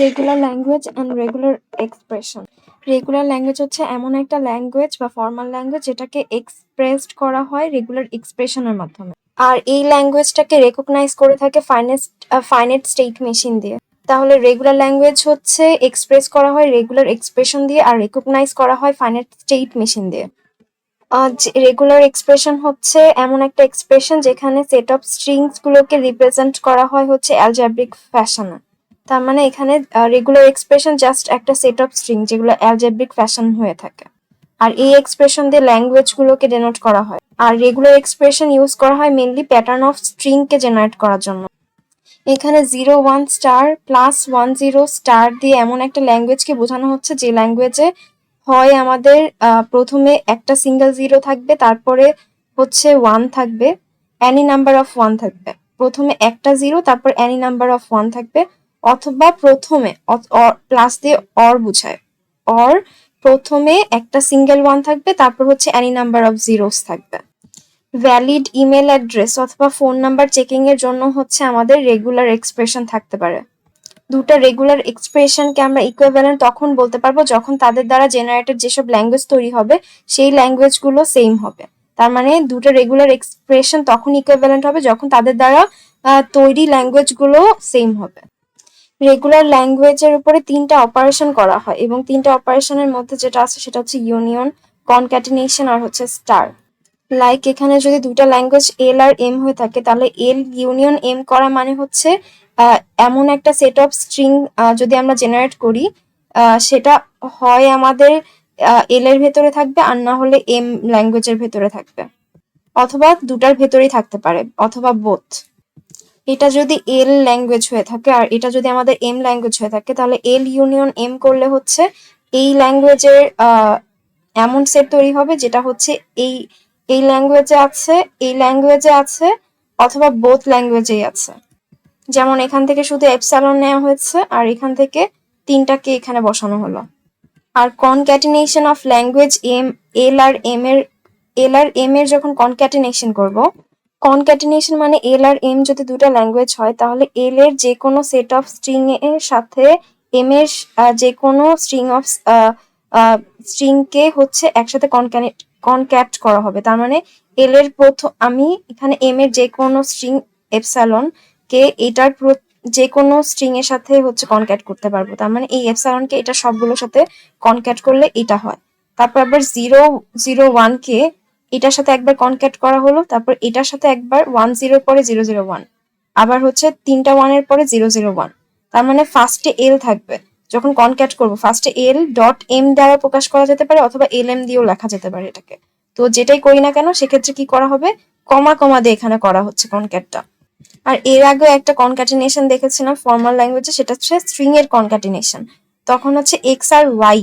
Regular language and regular expression. Regular language হচ্ছে এমন একটা ল্যাঙ্গুয়েজ বা ফর্মাল ল্যাঙ্গুয়েজ যেটাকে এক্সপ্রেসড করা হয় রেগুলার এক্সপ্রেশনের মাধ্যমে। আর এই ল্যাঙ্গুয়েজটাকে রেকগনাইজ করে থাকে ফাইনাইট স্টেট মেশিন দিয়ে। তাহলে রেগুলার ল্যাঙ্গুয়েজ হচ্ছে এক্সপ্রেস করা হয় রেগুলার এক্সপ্রেশন দিয়ে, আর রেকগনাইজ করা হয় ফাইনাইট স্টেট মেশিন দিয়ে। রেগুলার এক্সপ্রেশন হচ্ছে এমন একটা এক্সপ্রেশন যেখানে সেট অফ স্ট্রিংস গুলোকে রিপ্রেজেন্ট করা হয় হচ্ছে অ্যালজেব্রিক ফ্যাশনে। তার মানে এখানে রেগুলার এক্সপ্রেশন জাস্ট একটা সেট অফ স্ট্রিং যেগুলো অ্যালজেব্রিক ফ্যাশন হয়ে থাকে, আর এই এক্সপ্রেশন দিয়ে ল্যাঙ্গুয়েজ গুলোকে ডেনোট করা হয়। আর রেগুলার এক্সপ্রেশন ইউজ করা হয় mainly pattern of string K generate করার জন্য। এখানে 0 1 স্টার প্লাস 1 0 স্টার দিয়ে এমন একটা ল্যাঙ্গুয়েজকে বোঝানো হচ্ছে যে ল্যাঙ্গুয়েজে হয় আমাদের প্রথমে একটা সিঙ্গেল জিরো থাকবে, তারপরে হচ্ছে 1 থাকবে, অ্যানি নাম্বার অফ 1 থাকবে। প্রথমে একটা জিরো তারপর অ্যানি নাম্বার অফ 1 থাকবে, অথবা প্রথমে প্লাস দিয়ে অর বুঝায়, অর প্রথমে একটা সিঙ্গেল 1 থাকবে তারপর হচ্ছে অ্যানি নাম্বার অফ জিরোস থাকবে। ভ্যালিড ইমেল অ্যাড্রেস অথবা ফোন নাম্বার চেকিং এর জন্য হচ্ছে আমাদের রেগুলার এক্সপ্রেশন থাকতে পারে। দুটো রেগুলার এক্সপ্রেশনকে আমরা ইকুইভ্যালেন্ট তখন বলতে পারবো যখন তাদের দ্বারা জেনারেটেড যেসব ল্যাঙ্গুয়েজ তৈরি হবে সেই ল্যাঙ্গুয়েজগুলো সেম হবে। তার মানে দুটো রেগুলার এক্সপ্রেশন তখন ইকুইভ্যালেন্ট হবে যখন তাদের দ্বারা তৈরি ল্যাঙ্গুয়েজগুলো সেম হবে। রেগুলার ল্যাঙ্গুয়েজের উপরে 3টা অপারেশন করা হয় এবং 3টা অপারেশনের মধ্যে যেটা আছে সেটা হচ্ছে ইউনিয়ন, কনক্যাটিনেশন আর হচ্ছে স্টার। লাইক এখানে যদি দুইটা ল্যাঙ্গুয়েজ এল আর এম হয়ে থাকে তাহলে এল ইউনিয়ন এম করা মানে হচ্ছে এমন একটা সেট অফ স্ট্রিং যদি আমরা জেনারেট করি সেটা হয় আমাদের এল এর ভেতরে থাকবে আর না হলে এম ল্যাঙ্গুয়েজের ভেতরে থাকবে, অথবা দুটার ভেতরেই থাকতে পারে, অথবা বোথ। এটা যদি এল ল্যাঙ্গুয়েজ হয়ে থাকে আর এটা যদি আমাদের এম ল্যাঙ্গুয়েজ হয়ে থাকে তাহলে এল ইউনিয়ন এম করলে হচ্ছে এই ল্যাঙ্গুয়েজের এমন সেট তৈরি হবে যেটা হচ্ছে এই এই ল্যাঙ্গুয়েজে আছে, এই ল্যাঙ্গুয়েজে আছে, অথবা বোথ ল্যাঙ্গুয়েজেই আছে। যেমন এখান থেকে শুধু এপসাইলন নেওয়া হয়েছে আর এখান থেকে 3টাকে এখানে বসানো হলো। আর কনক্যাটিনেশন অফ ল্যাঙ্গুয়েজ এল আর এম এর যখন কনক্যাটিনেশন করব, কনক্যাটিনেশন মানে এল আর এম যদি দুটা ল্যাঙ্গুয়েজ হয় তাহলে এল এর যে কোনো সেট অফ স্ট্রিং এর সাথে এম এর যে কোনো স্ট্রিং কে হচ্ছে একসাথে কনক্যাট করা হবে। তার মানে এল এর আমি এখানে এম এর যে কোনো স্ট্রিং এপসাইলন কে এটার যে কোনো স্ট্রিং এর সাথে হচ্ছে কনক্যাট করতে পারবো। তার মানে এই এপসাইলন কে এটা সবগুলোর সাথে কনক্যাট করলে এটা হয়। তারপর আবার 0 0 1 কে এটার সাথে একবার কনক্যাট করা হলো, তারপর এটার সাথে একবার 1 0 পরে 0 0 1, আবার হচ্ছে 3টা 1 এর পরে 0 0 1। তার মানে ফার্স্টে এল থাকবে, যখন কনক্যাট করব ফার্স্টে এল ডট এম দ্বারা প্রকাশ করা যেতে পারে অথবা এল এম দিয়েও লেখা যেতে পারে এটাকে। তো যেটাই করি না কেন সেক্ষেত্রে কি করা হবে, কমা কমা দিয়ে এখানে করা হচ্ছে কনক্যাটটা। আর এর আগেও একটা কনক্যাটিনেশন দেখেছিলাম ফর্মাল ল্যাঙ্গুয়েজে, সেটা হচ্ছে স্ট্রিং এর কনক্যাটিনেশন। তখন হচ্ছে এক্স আর ওয়াই,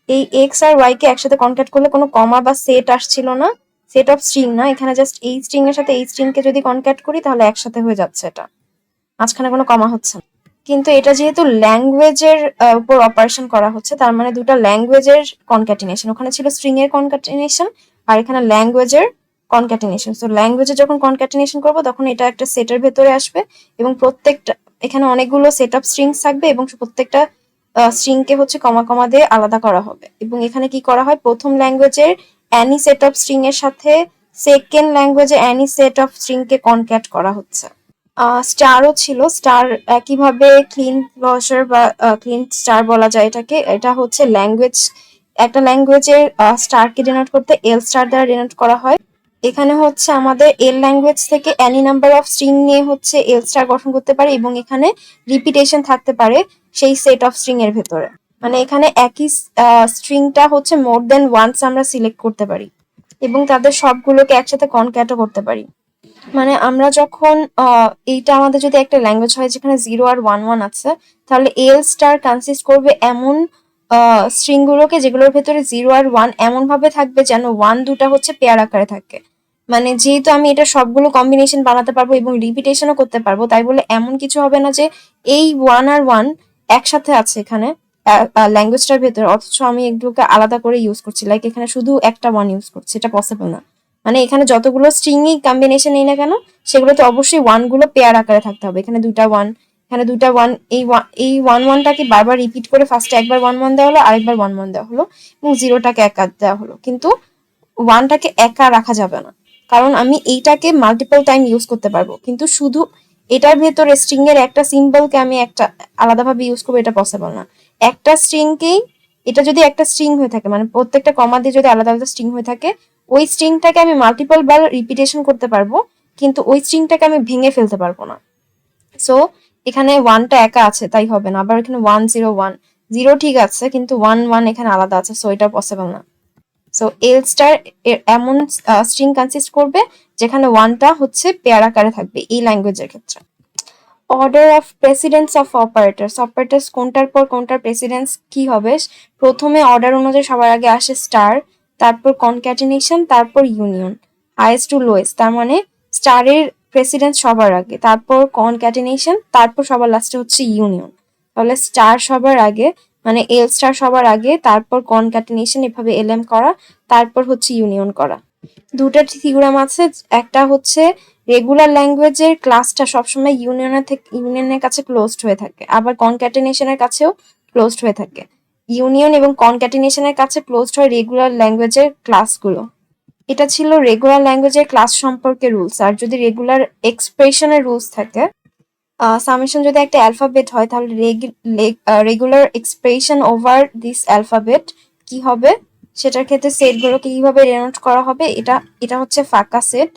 এই এক্স আর ওয়াই কে একসাথে কনক্যাট করলে কোনো কমা বা সেট আসছিল না, সেট অফ স্ট্রিং না, এখানে জাস্ট এই স্ট্রিং এর সাথে এই স্ট্রিং কে যদি কনক্যাট করি তাহলে একসাথে হয়ে যাচ্ছে, এটা মাঝখানে কোনো কমা হচ্ছে না। কিন্তু এটা যেহেতু ল্যাঙ্গুয়েজের উপর অপারেশন করা হচ্ছে তার মানে দুটো ল্যাঙ্গুয়েজের কনক্যাটিনেশন, ওখানে ছিল স্ট্রিং এর কনক্যাটিনেশন আর এখানে ল্যাঙ্গুয়েজের কনক্যাটিনেশন। তো ল্যাঙ্গুয়েজে যখন কনক্যাটিনেশন করব তখন এটা একটা সেটের ভেতরে আসবে এবং প্রত্যেকটা এখানে অনেকগুলো সেট অফ স্ট্রিংস থাকবে এবং প্রত্যেকটা স্ট্রিং কে হচ্ছে কমা কমা দিয়ে আলাদা করা হবে। এবং এখানে কি করা হয়, প্রথম ল্যাঙ্গুয়েজের অ্যানি সেট অফ স্ট্রিং এর সাথে সেকেন্ড ল্যাঙ্গুয়েজে অ্যানি সেট অফ স্ট্রিং কে কনক্যাট করা হচ্ছে। স্টারও ছিল, স্টার একইভাবে ক্লিন ক্লোজার বা ক্লিন স্টার বলা যায় এটাকে। এটা হচ্ছে ল্যাঙ্গুয়েজ, একটা ল্যাঙ্গুয়েজের স্টারকে ডিনোট করতে এল স্টার দ্বারা ডিনোট করা হয়। এখানে হচ্ছে আমাদের এল ল্যাঙ্গুয়েজ থেকে অ্যানি নাম্বার অফ স্ট্রিং নিয়ে হচ্ছে এল স্টার গঠন করতে পারে এবং এখানে রিপিটেশন থাকতে পারে সেই সেট অফ স্ট্রিং এর ভেতরে। মানে এখানে একই স্ট্রিংটা হচ্ছে মোর দেন ওয়ান্স আমরা সিলেক্ট করতে পারি এবং তাদের সবগুলোকে একসাথে কনক্যাটও করতে পারি। মানে আমরা যখন এইটা আমাদের যদি একটা ল্যাঙ্গুয়েজ হয় যেখানে 0 আর 1 1 আছে তাহলে এল স্টার কনসিস্ট করবে এমন স্ট্রিং গুলোকে যেগুলোর ভেতরে 0 আর 1 এমন ভাবে থাকবে যেন 1 দুটা হচ্ছে পেয়ার আকারে থাকে। মানে যেহেতু আমি এটা সবগুলো কম্বিনেশন বানাতে পারবো এবং রিপিটেশনও করতে পারবো তাই বলে এমন কিছু হবে না যে এই 1 আর 1 একসাথে আছে এখানে ল্যাঙ্গুয়েজটার ভেতরে অথচ আমি এগুলোকে আলাদা করে ইউজ করছি, লাইক এখানে শুধু একটা 1 ইউজ করছি, এটা পসিবল না। মানে এখানে যতগুলো স্ট্রিং কম্বিনেশন নেই না কেন সেগুলোতে অবশ্যই 1 গুলো পেয়ার আকারে থাকতে হবে, এখানে দুটা 1 এখানে দুটা ওয়ান, এই ওয়ান ওয়ানটাকে বারবার রিপিট করে ফার্স্টে একবার ওয়ান ওয়ান দেওয়া হলো, আরেকবার ওয়ান ওয়ান দেওয়া হলো, এবং জিরোটাকে একা দেওয়া হলো। কিন্তু ওয়ানটাকে একা রাখা যাবে না, কারণ আমি এইটাকে মাল্টিপল টাইম ইউজ করতে পারবো, কিন্তু শুধু এটার ভেতরে স্ট্রিং এর একটা সিম্বলকে আমি একটা আলাদাভাবে ইউজ করবো, এটা পসিবল না। একটা স্ট্রিংকেই, এটা যদি একটা স্ট্রিং হয়ে থাকে, মানে প্রত্যেকটা কমা দিয়ে যদি আলাদা আলাদা স্ট্রিং হয়ে থাকে, ওই স্ট্রিংটাকে আমি মাল্টিপল বার রিপিটেশন করতে পারবো, কিন্তু ওই স্ট্রিংটাকে আমি ভেঙে ফেলতে পারবো না। সো এখানে ওয়ানটা একা আছে, তাই হবে না। আবার এখানে 101, জিরো ঠিক আছে, কিন্তু 11 এখানে আলাদা আছে, সো এটা পসিবল না। সো এল স্টার এমন স্ট্রিং কনসিস্ট করবে যেখানে ওয়ানটা হচ্ছে পেয়ার আকারে থাকবে এই ল্যাঙ্গুয়েজের ক্ষেত্রে। Order of precedence of operators, operators কোনটার পর কোনটার প্রেসিডেন্স কি হবে? প্রথমে অর্ডার অনুযায়ী সবার আগে আসে স্টার, তারপর কনক্যাটিনেশন, তারপর ইউনিয়ন, হাইয়েস্ট টু লোয়েস্ট। তার মানে স্টারের প্রেসিডেন্স সবার আগে, তারপর কনক্যাটিনেশন, তারপর সবার লাস্টে হচ্ছে ইউনিয়ন। তাহলে স্টার সবার আগে, মানে এল স্টার সবার আগে, তারপর কনক্যাটিনেশন, এভাবে এলএম করা, তারপর হচ্ছে ইউনিয়ন করা। দুটা থিওরাম আছে, একটা হচ্ছে রেগুলার ল্যাঙ্গুয়েজের ক্লাসটা সবসময় ইউনিয়নের কাছে ক্লোজড হয়ে থাকে, আবার কনক্যাটিনেশনের কাছেও ক্লোজড হয়ে থাকে। ইউনিয়ন এবং কনক্যাটিনেশনের কাছে ক্লোজড হয় রেগুলার ল্যাঙ্গুয়েজের ক্লাসগুলো। এটা ছিল রেগুলার ল্যাঙ্গুয়েজের ক্লাস সম্পর্কে রুলস। আর যদি রেগুলার এক্সপ্রেশনের রুলস থাকে, সামেশন যদি একটা অ্যালফাবেট হয়, তাহলে regular expression over this alphabet কি হবে, সেটার ক্ষেত্রে সেটগুলোকে কিভাবে রেনোট করা হবে, এটা হচ্ছে ফাঁকা সেট।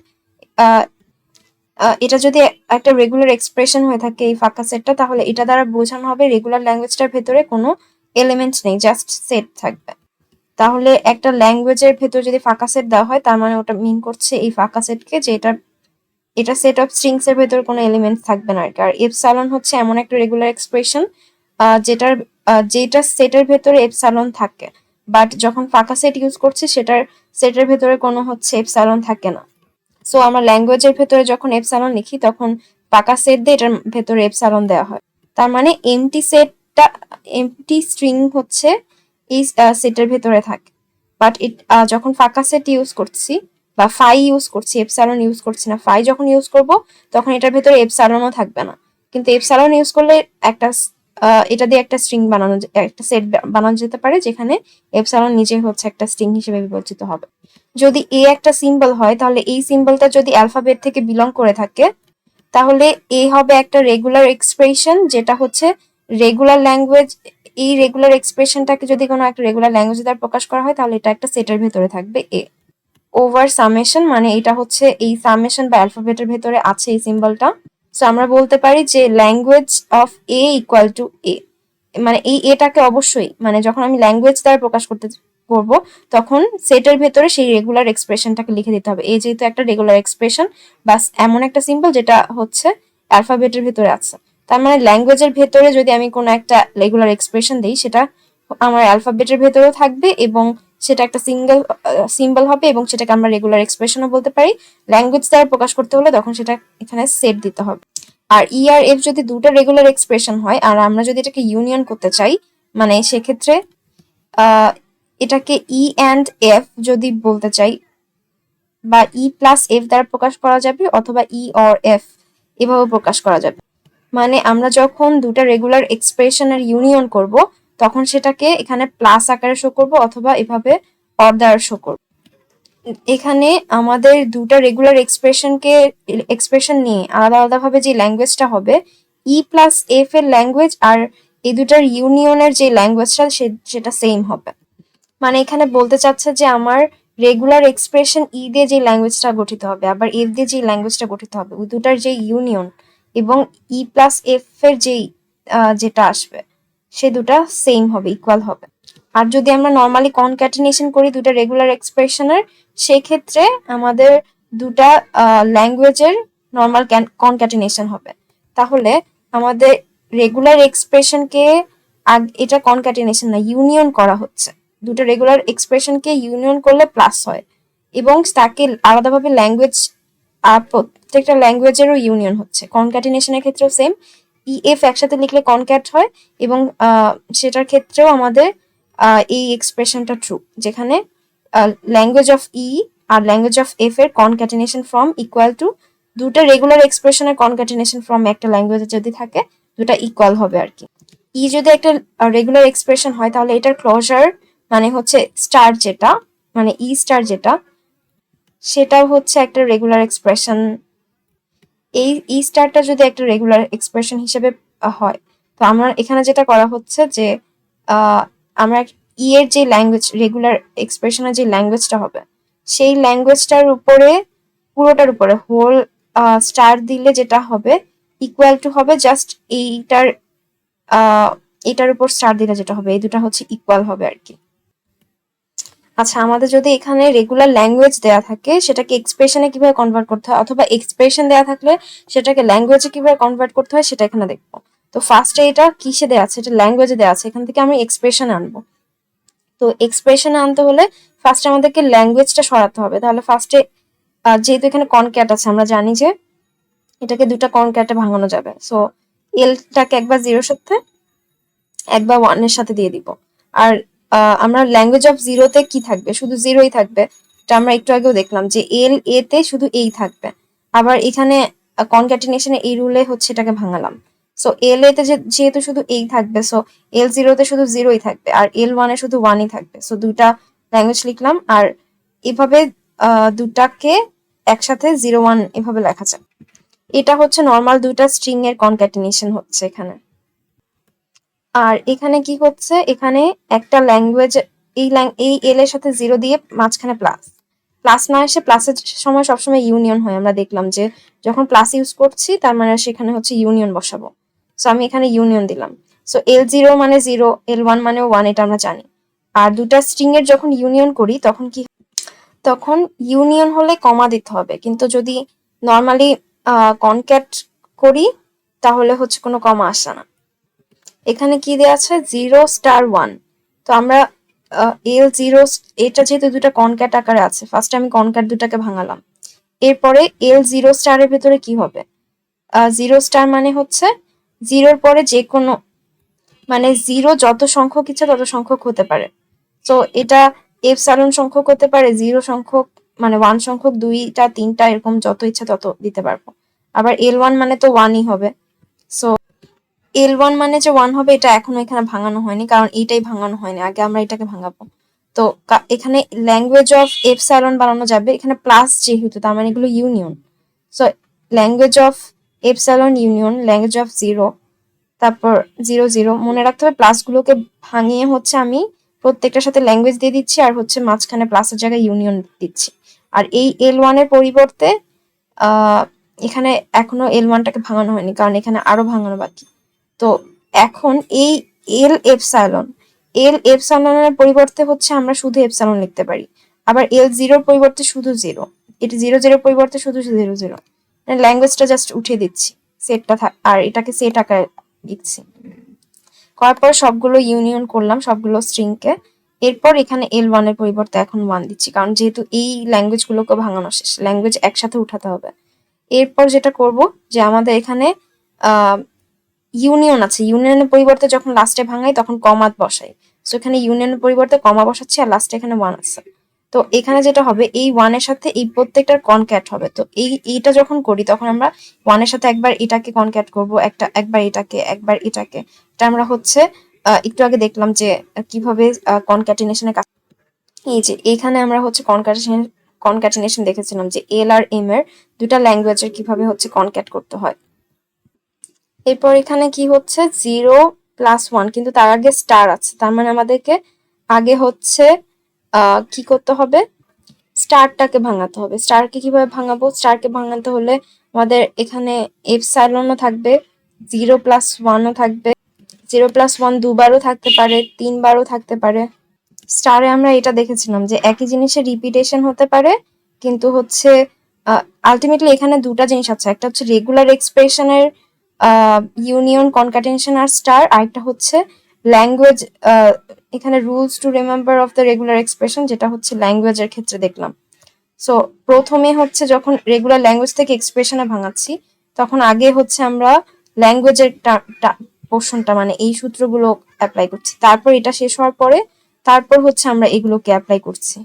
এটা যদি একটা রেগুলার এক্সপ্রেশন হয়ে থাকে এই ফাঁকা সেটটা, তাহলে এটা দ্বারা বোঝানো হবে রেগুলার ল্যাঙ্গুয়েজটার ভেতরে কোনো এলিমেন্ট নেই, জাস্ট সেট থাকবে। তাহলে একটা ল্যাঙ্গুয়েজের ভেতর যদি ফাঁকা সেট দেওয়া হয়, তার মানে ওটা মিন করছে এই ফাঁকা সেটকে, যে এটা সেট অফ স্ট্রিংস এর ভেতর কোনো এলিমেন্ট থাকবে না। আর এপসালন হচ্ছে এমন একটা রেগুলার এক্সপ্রেশন যেটা সেটের ভেতরে এপসালন থাকে, বাট যখন ফাঁকা সেট ইউজ করছে সেটের ভেতরে কোনো হচ্ছে এপসালন থাকে না। সো আমরা ল্যাঙ্গুয়েজের ভেতরে যখন এপসালন লিখি, তখন ফাঁকা সেট দিয়ে এটার ভেতরে এপসালন দেওয়া হয়। তার মানে এমটি স্ট্রিং হচ্ছে এই সেটের ভেতরে থাকে। বাট যখন ফাঁকা সেট ইউজ করছি বা ফাই ইউজ করছি, এপসালন ইউজ করছি না, ফাই যখন ইউজ করব তখন এটার ভেতরে এপসালনও থাকবে না। কিন্তু এপসালন ইউজ করলে একটা এটা দিয়ে একটা স্ট্রিং একটা সেট বানানো যেতে পারে, যেখানে এপসালন নিজে হচ্ছে একটা স্ট্রিং হিসেবে বিবেচিত হবে। যদি এ একটা সিম্বল হয়, তাহলে এই সিম্বলটা যদি অ্যালফাবেট থেকে বিলং করে থাকে, তাহলে এ হবে একটা রেগুলার এক্সপ্রেশন, যেটা হচ্ছে রেগুলার ল্যাঙ্গুয়েজ। এই রেগুলার এক্সপ্রেশনটাকে যদি কোনো একটা রেগুলার ল্যাঙ্গুয়েজ দ্বারা প্রকাশ করা হয়, তাহলে এটা একটা সেটের ভেতরে থাকবে এ। ওভার সামেশন, মানে এটা হচ্ছে এই সামেশন বা অ্যালফাবেটের ভেতরে আছে এই সিম্বলটা। সো আমরা বলতে পারি যে language of A equal to A, মানে এই এটাকে অবশ্যই, মানে যখন আমি ল্যাঙ্গুয়েজ দ্বারা প্রকাশ করব, তখন সেটের ভেতরে সেই রেগুলার এক্সপ্রেশনটাকে লিখে দিতে হবে। এই যেহেতু একটা রেগুলার এক্সপ্রেশন, বাস এমন একটা সিম্বল যেটা হচ্ছে অ্যালফাবেটের ভেতরে আছে। তার মানে ল্যাঙ্গুয়েজের ভেতরে যদি আমি কোনো একটা রেগুলার এক্সপ্রেশন দিই, সেটা আমার অ্যালফাবেটের ভেতরেও থাকবে, এবং সেটা একটা সিম্বল হবে, এবং সেটাকে আমরা রেগুলার এক্সপ্রেশনও বলতে পারি। ল্যাঙ্গুয়েজ দ্বারা প্রকাশ করতে হলে তখন সেটা এখানে সেট দিতে হবে। আর ই আর এফ যদি দুটো রেগুলার এক্সপ্রেশন হয়, আর আমরা যদি এটাকে ইউনিয়ন করতে চাই, মানে সেক্ষেত্রে এটাকে ই অ্যান্ড এফ যদি বলতে চাই, বা ই প্লাস এফ দ্বারা প্রকাশ করা যাবে, অথবা ই অর এফ এভাবে প্রকাশ করা যাবে। মানে আমরা যখন দুটা রেগুলার এক্সপ্রেশনের ইউনিয়ন করব, তখন সেটাকে এখানে প্লাস আকারে শো করব, অথবা এভাবে অর দ্বারা শো করব। এখানে আমাদের দুটা রেগুলার এক্সপ্রেশন নিয়ে আলাদা আলাদা ভাবে যে ল্যাঙ্গুয়েজটা হবে, ই প্লাস এফ এর ল্যাঙ্গুয়েজ আর এই দুটার ইউনিয়নের যে ল্যাঙ্গুয়েজটা সেটা সেম হবে। মানে এখানে বলতে চাচ্ছে যে আমার রেগুলার এক্সপ্রেশন ই দিয়ে যে ল্যাঙ্গুয়েজটা গঠিত হবে, আবার এফ দিয়ে যে ল্যাঙ্গুয়েজটা গঠিত হবে, ওই দুটার যে ইউনিয়ন এবং ই প্লাস এফ এর যেটা আসবে, সে দুটা সেম হবে, ইকুয়াল হবে। আর যদি আমরা নর্মালি কনক্যাটিনেশন করি দুটা রেগুলার এক্সপ্রেশনের, সেক্ষেত্রে আমাদের দুটা ল্যাঙ্গুয়েজের নর্মাল কনক্যাটিনেশন হবে। তাহলে আমাদের রেগুলার এক্সপ্রেশনকে এটা কনক্যাটিনেশন না, ইউনিয়ন করা হচ্ছে। দুটো রেগুলার এক্সপ্রেশনকে ইউনিয়ন করলে প্লাস হয়, এবং তাকে আলাদাভাবে প্রত্যেকটা ল্যাঙ্গুয়েজেরও ইউনিয়ন হচ্ছে। কনক্যাটিনেশনের ক্ষেত্রেও সেম, ই এফ একসাথে লিখলে কনক্যাট হয়, এবং সেটার ক্ষেত্রেও আমাদের এই এক্সপ্রেশনটা ট্রু, যেখানে ল্যাঙ্গুয়েজ অফ ই আর ল্যাঙ্গুয়েজ অফ এফ এর কনক্যাটিনেশন ফর্ম ইকুয়াল টু দুটো রেগুলার এক্সপ্রেশনের কনক্যাটিনেশন ফর্ম একটা ল্যাঙ্গুয়েজে যদি থাকে, দুটা ইকুয়াল হবে আর কি। ই যদি একটা রেগুলার এক্সপ্রেশন হয় তাহলে এটার ক্লোজার মানে হচ্ছে স্টার যেটা, মানে ই স্টার যেটা, সেটাও হচ্ছে একটা রেগুলার এক্সপ্রেশন। এই ই স্টারটা যদি একটা রেগুলার এক্সপ্রেশন হিসেবে হয়, তো আমরা এখানে যেটা করা হচ্ছে যে আমরা ই এর যে ল্যাঙ্গুয়েজ, রেগুলার এক্সপ্রেশনের যে ল্যাঙ্গুয়েজটা হবে, সেই ল্যাঙ্গুয়েজটার উপরে, পুরোটার উপরে হোল স্টার দিলে যেটা হবে ইকুয়াল টু হবে জাস্ট এইটার এটার উপর স্টার দিলে যেটা হবে, এই দুটা হচ্ছে ইকুয়াল হবে আর কি। আচ্ছা, আমাদের যদি এখানে রেগুলার ল্যাঙ্গুয়েজ দেয়া থাকে সেটাকে এক্সপ্রেশনে কিভাবে কনভার্ট করতে হয়, অথবা এক্সপ্রেশন দেয়া থাকলে সেটাকে ল্যাঙ্গুয়েজে কিভাবে কনভার্ট করতে হয় সেটা এখানে দেখবো। তো ফার্স্টে এটা কিসে দেয়া আছে, এটা ল্যাঙ্গুয়েজে দেয়া আছে, এখান থেকে আমি এক্সপ্রেশনে আনবো। তো এক্সপ্রেশনে আনতে হলে ফার্স্টে আমাদেরকে ল্যাঙ্গুয়েজটা সরাতে হবে। তাহলে ফার্স্টে যেহেতু এখানে কনক্যাট আছে, আমরা জানি যে এটাকে দুটা কনক্যাটে ভাঙানো যাবে। সো এলটাকে একবার জিরোর সাথে একবার ওয়ানের সাথে দিয়ে দিব। আর আমরা ল্যাঙ্গুয়েজ অফ জিরোতে কি থাকবে, শুধু জিরোই থাকবে। এটা আমরা একটু আগেও দেখলাম যে এল এ তে শুধু এই থাকবে। আবার এখানে কনক্যাটিনেশনে এই রুলে হচ্ছে এটাকে ভাঙালাম। সো এল এ তে যেহেতু শুধু এই থাকবে, সো এল জিরোতে শুধু জিরোই থাকবে, আর এল ওয়ানে শুধু ওয়ানই থাকবে। সো দুইটা ল্যাঙ্গুয়েজ লিখলাম, আর এভাবে দুটাকে একসাথে 0 1 এভাবে লেখা যায়। এটা হচ্ছে নর্মাল দুইটা স্ট্রিং এর কনক্যাটিনেশন হচ্ছে এখানে। আর এখানে কি হচ্ছে, এখানে একটা ল্যাঙ্গুয়েজ এই এল এর সাথে 0 দিয়ে মাঝখানে প্লাস, প্লাস না এসে প্লাসের সময় সবসময় ইউনিয়ন হয়। আমরা দেখলাম যে যখন প্লাস ইউজ করছি তার মানে সেখানে হচ্ছে ইউনিয়ন বসাবো। সো আমি এখানে ইউনিয়ন দিলাম। সো L0 মানে 0, L1 মানে 1, এটা আমরা জানি। আর দুটা স্ট্রিং এর যখন ইউনিয়ন করি তখন কি, তখন ইউনিয়ন হলে কমা দিতে হবে, কিন্তু যদি নর্মালি কনক্যাট করি তাহলে হচ্ছে কোনো কমা আসে না। এখানে কি দেওয়া আছে 0 * 1। তো আমরা L0, এটা যেহেতু দুটা কনক্যাট আকারে আছে, ফার্স্টে আমি কনক্যাট দুটাকে ভাঙালাম। এরপরে L0 স্টারের ভেতরে কি হবে, 0 স্টার মানে হচ্ছে জিরোর পরে যে কোনো, মানে 0 যত সংখ্যক ইচ্ছা তত সংখ্যক হতে পারে। তো এটা এপসাইলন সংখ্যক হতে পারে, 0 সংখ্যক মানে 1 সংখ্যক, 2টা 3টা এরকম যত ইচ্ছা তত দিতে পারবো। আবার L1 মানে তো 1ই হবে। সো L1 মানে যে 1 হবে, এটা এখনো এখানে ভাঙানো হয়নি, কারণ এইটাই ভাঙানো হয়নি, আগে আমরা এটাকে ভাঙাবো। তো এখানে ল্যাঙ্গুয়েজ অফ এপসাইলন বানানো যাবে, এখানে প্লাস যেহেতু তার মানে এগুলো union. So language of epsilon union language of 0, তারপর 0 0 মনে রাখতে হবে। প্লাসগুলোকে ভাঙিয়ে হচ্ছে আমি প্রত্যেকটার সাথে ল্যাঙ্গুয়েজ দিয়ে দিচ্ছি, আর হচ্ছে মাঝখানে প্লাসের জায়গায় ইউনিয়ন দিচ্ছি। আর এই L1 এর পরিবর্তে এখানে এখনো L1টাকে ভাঙানো হয়নি, কারণ এখানে আরো ভাঙানো বাকি। তো এখন এই এল এপসাইলনের পরিবর্তে হচ্ছে আমরা শুধু এপসাইলন লিখতে পারি। আবার L0 পরিবর্তে শুধু 0, এটা 0 0 পরিবর্তে শুধু 0 0, মানে ল্যাঙ্গুয়েজটা জাস্ট উঠিয়ে দিচ্ছি, সেটটা আর এটাকে সেট আকারে লিখছি। করার পর সবগুলো ইউনিয়ন করলাম, সবগুলো স্ট্রিংকে। এরপর এখানে L1 এর পরিবর্তে এখন 1 দিচ্ছি, কারণ যেহেতু এই ল্যাঙ্গুয়েজগুলোকে ভাঙানো শেষ, ল্যাঙ্গুয়েজ একসাথে উঠাতে হবে। এরপর যেটা করব যে আমাদের এখানে ইউনিয়ন আছে, ইউনিয়নের পরিবর্তে যখন লাস্টে ভাঙাই তখন কমা বসাই। সো এখানে ইউনিয়নের পরিবর্তে কমা বসাচ্ছি, আর লাস্টে এখানে 1 আছে। তো এখানে যেটা হবে, এই 1 এর সাথে এই প্রত্যেকটার কনক্যাট হবে। তো এইটা যখন করি তখন আমরা 1 এর সাথে একবার এটাকে কনক্যাট করব, একবার এটাকে, একবার এটাকে। এটা আমরা হচ্ছে একটু আগে দেখলাম যে কিভাবে কনক্যাটিনেশনের কাজ। এই যে এখানে আমরা হচ্ছে কনক্যাটিনেশন দেখেছিলাম যে এল আর এম এর দুটা ল্যাঙ্গুয়েজের কিভাবে হচ্ছে কনক্যাট করতে হয়। এরপর এখানে কি হচ্ছে 0 + 1, কিন্তু তার আগে স্টার আছে, তার মানে আমাদেরকে আগে হচ্ছে কি করতে হবে, স্টারটাকে ভাঙাতে হবে। স্টারকে কিভাবে ভাঙাবো, স্টারকে ভাঙাতে হলে আমাদের এখানে এপসাইলনও থাকবে, 0 + 1ও থাকবে, 0 + 1 দুবারও থাকতে পারে, 3বারও থাকতে পারে। স্টারে আমরা এটা দেখেছিলাম যে একই জিনিসের রিপিটেশন হতে পারে, কিন্তু হচ্ছে আলটিমেটলি এখানে দুটা জিনিস আছে, একটা হচ্ছে রেগুলার এক্সপ্রেশনের ইউনিয়ন কনকাটেনশন আর স্টার, আরেকটা হচ্ছে ল্যাঙ্গুয়েজ, এখানে rules to remember of the regular expression, যেটা হচ্ছে ল্যাঙ্গুয়েজের ক্ষেত্রে দেখলাম। সো প্রথমে হচ্ছে যখন রেগুলার ল্যাঙ্গুয়েজ থেকে এক্সপ্রেশনে ভাঙাচ্ছি, তখন আগে হচ্ছে আমরা ল্যাঙ্গুয়েজের পোর্শনটা মানে এই সূত্রগুলো অ্যাপ্লাই করছি, তারপর এটা শেষ হওয়ার পরে তারপর হচ্ছে আমরা এগুলোকে অ্যাপ্লাই করছি।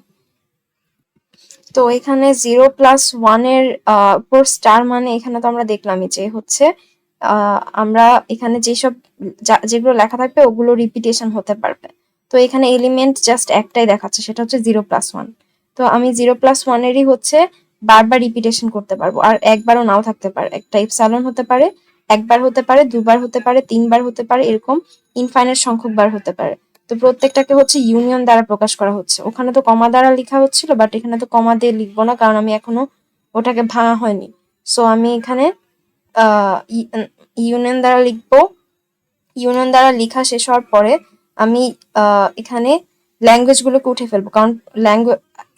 তো এখানে 0 + 1 এর উপর স্টার মানে এখানে তো আমরা দেখলামই যে হচ্ছে আমরা এখানে যেগুলো লেখা থাকবে ওগুলো রিপিটেশন হতে পারবে। তো এখানে এলিমেন্ট জাস্ট একটাই দেখাচ্ছে, সেটা হচ্ছে 0+1। তো আমি 0+1-এরই হচ্ছে বারবার রিপিটেশন করতে পারবো, আর একবারও নাও থাকতে পারে। একটা ইপসালন হতে পারে, একবার হতে পারে, দুবার হতে পারে, তিনবার হতে পারে, এরকম ইনফাইনাইট সংখ্যক বার হতে পারে। তো প্রত্যেকটাকে হচ্ছে ইউনিয়ন দ্বারা প্রকাশ করা হচ্ছে। ওখানে তো কমা দ্বারা লেখা হচ্ছিল, বাট এখানে তো কমা দিয়ে লিখবো না, কারণ আমি এখনো ওটাকে ভাঙা হয়নি। সো আমি এখানে ইউনিয়ন দ্বারা লিখবো। ইউনিয়ন দ্বারা লেখা শেষ হওয়ার পরে আমি এখানে ল্যাঙ্গুয়েজগুলোকে উঠে ফেলবো, কারণ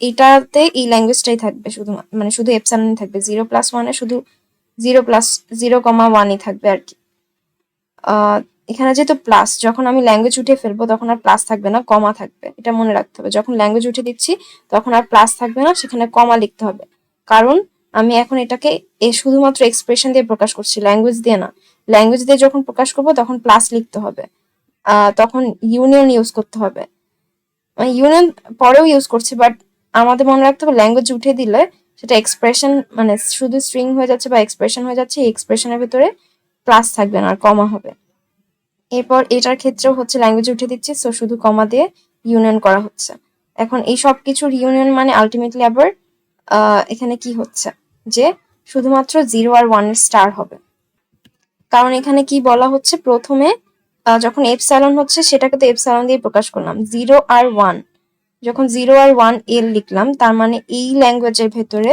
এটাতে এই ল্যাঙ্গুয়েজটাই থাকবে, শুধু এপসাইলনই থাকবে। 0+1-এ শুধু 0+0,1ই থাকবে আর কি। এখানে যেহেতু প্লাস, যখন আমি ল্যাঙ্গুয়েজ উঠে ফেলবো তখন আর প্লাস থাকবে না, কমা থাকবে। এটা মনে রাখতে হবে, যখন ল্যাঙ্গুয়েজ উঠে দিচ্ছি তখন আর প্লাস থাকবে না, সেখানে কমা লিখতে হবে। কারণ আমি এখন এটাকে শুধুমাত্র এক্সপ্রেশন দিয়ে প্রকাশ করছি, ল্যাঙ্গুয়েজ দিয়ে না। ল্যাঙ্গুয়েজ দিয়ে যখন প্রকাশ করবো তখন প্লাস লিখতে হবে, তখন ইউনিয়ন ইউজ করতে হবে। ইউনিয়ন পরেও ইউজ করছি, বাট আমাদের মনে রাখতে হবে ল্যাঙ্গুয়েজ উঠে দিলে সেটা এক্সপ্রেশন, মানে শুধু স্ট্রিং হয়ে যাচ্ছে বা এক্সপ্রেশন হয়ে যাচ্ছে, এই এক্সপ্রেশনের ভিতরে প্লাস থাকবে না, আর কমা হবে। এরপর এটার ক্ষেত্রেও হচ্ছে ল্যাঙ্গুয়েজ উঠে দিচ্ছি, সো শুধু কমা দিয়ে ইউনিয়ন করা হচ্ছে। এখন এই সব কিছুর ইউনিয়ন মানে আলটিমেটলি আবার এখানে কি হচ্ছে, যে শুধুমাত্র 0 আর 1-এর স্টার হবে। কারণ এখানে কি বলা হচ্ছে, প্রথমে যখন এপসাইলন হচ্ছে সেটাকে তো এপসাইলন দিয়ে প্রকাশ করলাম। 0 আর 1, যখন 0 আর 1 এল লিখলাম, তার মানে এই ল্যাঙ্গুয়েজের ভেতরে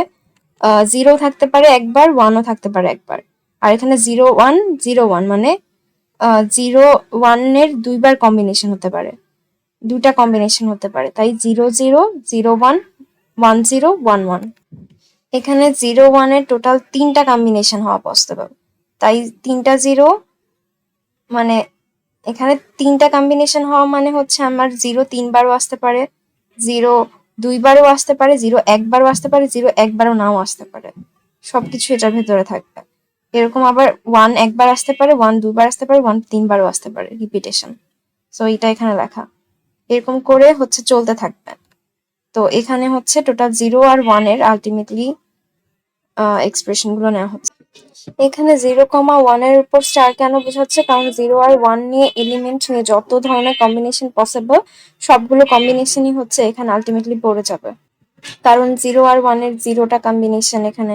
0 থাকতে পারে একবার, 1ও থাকতে পারে একবার। আর এখানে 0 1 0 1 মানে 0 1-এর দুইবার কম্বিনেশন হতে পারে, দুইটা কম্বিনেশন হতে পারে। তাই 0 0 0 1 1 0 1 1। এখানে 0 1-এর টোটাল 3টা কম্বিনেশন হওয়া পসিবল। তাই 3টা 0, মানে এখানে 3টা কম্বিনেশন হওয়া মানে হচ্ছে আমার 0 3বারও আসতে পারে, 0 2বারও আসতে পারে, 0 1বারও আসতে পারে, 0 1বারও নাও আসতে পারে। সবকিছু এটার ভেতরে থাকবে। এরকম আবার 1 একবার আসতে পারে, 1 2বার আসতে পারে, 1 3বারও আসতে পারে, রিপিটেশন। সো এটা এখানে লেখা, এরকম করে হচ্ছে চলতে থাকবে। তো এখানে হচ্ছে টোটাল 0 আর 1-এর আলটিমেটলি এক্সপ্রেশন গুলো নেওয়া হচ্ছে। এখানে 0,1-এর উপর স্টার কেন বোঝাচ্ছে, কারণ 0 আর 1 নিয়ে এলিমেন্ট নিয়ে যত ধরনের কম্বিনেশন পসিবল সবগুলো কম্বিনেশনই হচ্ছে এখানে আলটিমেটলি পড়ে যাবে। কারণ 0 আর 1-এর 0টা কম্বিনেশন, এখানে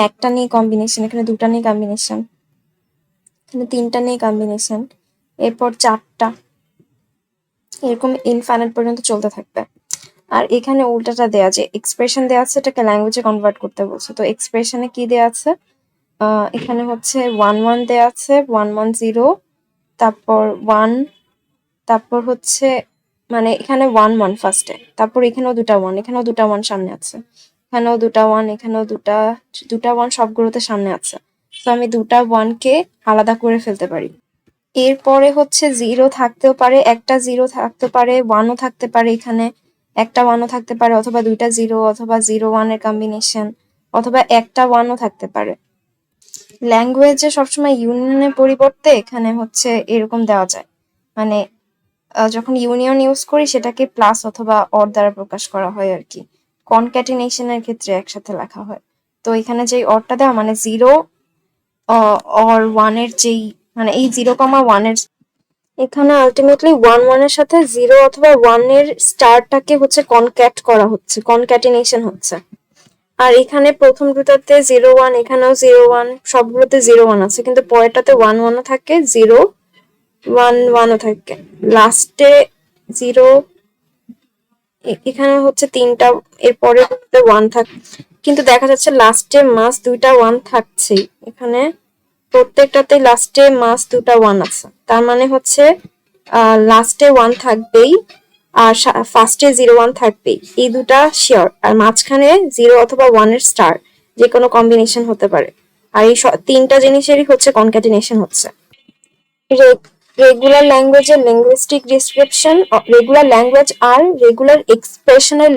একটা নিয়ে কম্বিনেশন, এখানে 2টা নিয়ে কম্বিনেশন, এখানে 3টা নিয়ে কম্বিনেশন, এরপর 4টা, এরকম ইনফাইনাইট পর্যন্ত চলতে থাকবে। আর এখানে উল্টাটা দেয়া, যে এক্সপ্রেশন দেয়া আছে এটাকে ল্যাঙ্গুয়েজে কনভার্ট করতে বলছে। তো এক্সপ্রেশনে কি দেয়া আছে, এখানে হচ্ছে 1 1 দেয়া আছে, 1 1 0, তারপর 1, তারপর হচ্ছে মানে এখানে 1 1 ফার্স্টে, তারপর এখানেও 2টা 1, এখানেও 2টা 1 সামনে আছে, এখানেও 2টা 1, এখানেও 2টা 1, সবগুলোতে সামনে আছে। তো আমি 2টা 1-কে আলাদা করে ফেলতে পারি। এরপরে হচ্ছে 0 থাকতেও পারে, একটা 0 থাকতে পারে, 1ও থাকতে পারে, এখানে একটা 1ও থাকতে পারে, অথবা 2টা 0, অথবা 0 1-এর কম্বিনেশন, অথবা একটা 1ও থাকতে পারে। ল্যাঙ্গুয়েজে সবসময় ইউনিয়নের পরিবর্তে এখানে হচ্ছে এরকম দেওয়া যায়, মানে যখন ইউনিয়ন ইউজ করি সেটাকে প্লাস অথবা অর দ্বারা প্রকাশ করা হয় আর কি। কনক্যাটিনেশনের ক্ষেত্রে একসাথে লেখা হয়। তো এখানে যেই অরটা দেওয়া, মানে 0 অর 1-এর যেই, মানে এই 0,1-এর, এখানে আলটিমেটলি 1 1-এর সাথে 0 অথবা 1-এর স্টারটাকে হচ্ছে কনক্যাট করা হচ্ছে, কনক্যাটিনেশন হচ্ছে। আর এখানে প্রথম দুটাতে 0 1, এখানেও 0 1, সবগুলোতে 0 1 আছে, কিন্তু পরেরটাতে 1 1ও থাকে, 0 1 1ও থাকে, লাস্টে 0, এখানে হচ্ছে 3টা, এরপরে 1 থাকে, কিন্তু দেখা যাচ্ছে লাস্টে মাস 2টা 1 থাকছেই। এখানে প্রত্যেকটাতে লাস্টে মাস 2টা 1 আছে, তার মানে হচ্ছে লাস্টে 1 থাকবেই আর ফার্স্টে 0 1 থাকবেই, এই দুটা শিওর। আর মাঝখানে 0 অথবা 1-এর স্টার যে কোনো কম্বিনেশন হতে পারে। আর এই 3টা জিনিসেরই হচ্ছে কনক্যাটিনেশন হচ্ছে। রেগুলার ল্যাঙ্গুয়েজের লিঙ্গুইস্টিক ডিসক্রিপশন, রেগুলার ল্যাঙ্গুয়েজ আর রেগুলার এক্সপ্রেশনের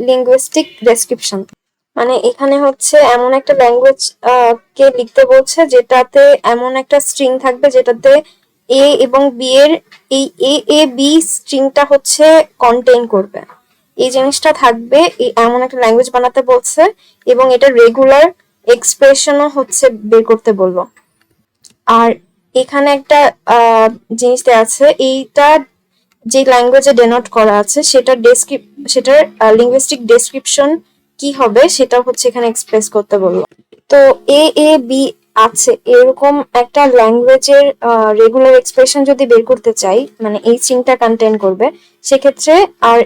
লিঙ্গুইস্টিক ডেসক্রিপশন, মানে এখানে হচ্ছে এমন একটা ল্যাঙ্গুয়েজ কে লিখতে বলছে যেটাতে এমন একটা স্ট্রিং থাকবে যেটাতে এ এবং বি এর, এই এ বি স্ট্রিংটা হচ্ছে কন্টেইন করবে, এই জিনিসটা থাকবে, এমন একটা ল্যাঙ্গুয়েজ বানাতে বলছে। এবং এটা রেগুলার এক্সপ্রেশনও হচ্ছে বের করতে বলবো। আর এখানে একটা জিনিস দেওয়া আছে, এইটা যে ল্যাঙ্গুয়েজে ডেনোট করা আছে সেটার লিঙ্গুইস্টিক ডেসক্রিপশন কি হবে সেটা হচ্ছে এখানে এক্সপ্রেস করতে বলবো। তো বি আছে এরকম একটা ল্যাঙ্গুয়েজের রেগুলার এক্সপ্রেশন যদি বের করতে চাই, মানে এই স্ট্রিংটা কন্টেন করবে, সেক্ষেত্রে আর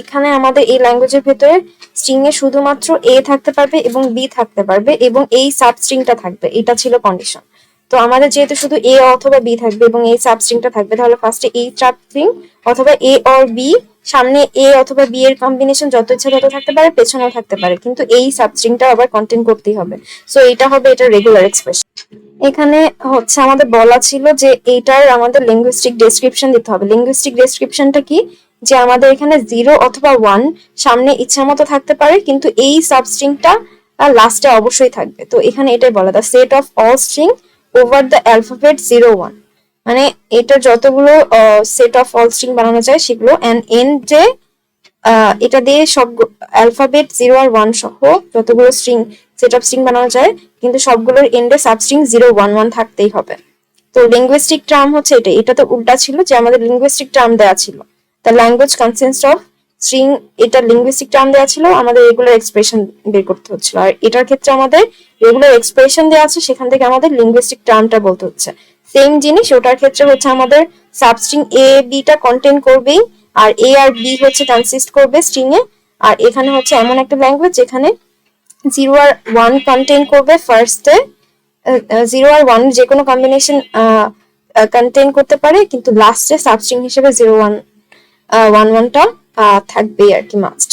এখানে আমাদের এই ল্যাঙ্গুয়েজের ভেতরে স্ট্রিং এ শুধুমাত্র এ থাকতে পারবে এবং বি থাকতে পারবে এবং এই সাবস্ট্রিংটা থাকবে, এটা ছিল কন্ডিশন। তো আমাদের যেহেতু শুধু এ অথবা বি থাকবে এবং এই সাবস্ট্রিংটা থাকবে, তাহলে ফার্স্টে এই সাবস্ট্রিং অথবা এ অর বি, সামনে এ অথবা বি এর কম্বিনেশন যত ইচ্ছা তত থাকতে পারে, পেছনেও থাকতে পারে, কিন্তু এই সাবস্ট্রিংটা আবার কন্টেন করতেই হবে। সো এটা হবে এটা রেগুলার এক্সপ্রেশন। এখানে হচ্ছে আমাদের বলা ছিল যে এইটার আমাদের লিঙ্গুইস্টিক ডেসক্রিপশন দিতে হবে। লিঙ্গুইস্টিক ডেসক্রিপশনটা কি, যে আমাদের এখানে 0 অথবা 1 সামনে ইচ্ছা মতো থাকতে পারে, কিন্তু এই সাবস্ট্রিংটা লাস্টে অবশ্যই থাকবে। তো এখানে এটাই বলা, the set of all string over the alphabet 0 1, মানে এটা যতগুলো সেট অফ অল স্ট্রিং বানানো যায় সেগুলো, অ্যান্ড এন্ডে এটা দিয়ে সব অ্যালফাবেট 0 আর 1 সহ যতগুলো স্ট্রিং সেট অফ স্ট্রিং বানানো যায়, কিন্তু সবগুলোর এন্ডে সাবস্ট্রিং 0 1 1 থাকতেই হবে। তো লিঙ্গুইস্টিক টার্ম হচ্ছে এটা তো উল্টা ছিল, যে আমাদের লিঙ্গুইস্টিক টার্ম দেওয়া ছিল the language consists of string, এটা লিঙ্গুইস্টিক টার্ম দেওয়া ছিল, আমাদের রেগুলার এক্সপ্রেশন বের করতে হচ্ছিল। আর এটার ক্ষেত্রে আমাদের রেগুলার এক্সপ্রেশন দেওয়া আছে, সেখান থেকে আমাদের লিঙ্গুইস্টিক টার্মটা বলতে হচ্ছে। সেম জিনিস ওটার ক্ষেত্রে হচ্ছে আমাদের সাবস্ট্রিং এ বিটা কন্টেন করবেই, আর এ আর বি হচ্ছে কনসিস্ট করবে স্ট্রিং এ। আর এখানে হচ্ছে এমন একটা ল্যাঙ্গুয়েজ যেখানে 0 আর 1 কন্টেন করবে ফার্স্টে, 0 আর 1 যে কোনো কম্বিনেশন কন্টেন করতে পারে, কিন্তু লাস্টে সাবস্ট্রিং হিসেবে 0 1 1 1টা থাকবেই আর কি, মাস্ট।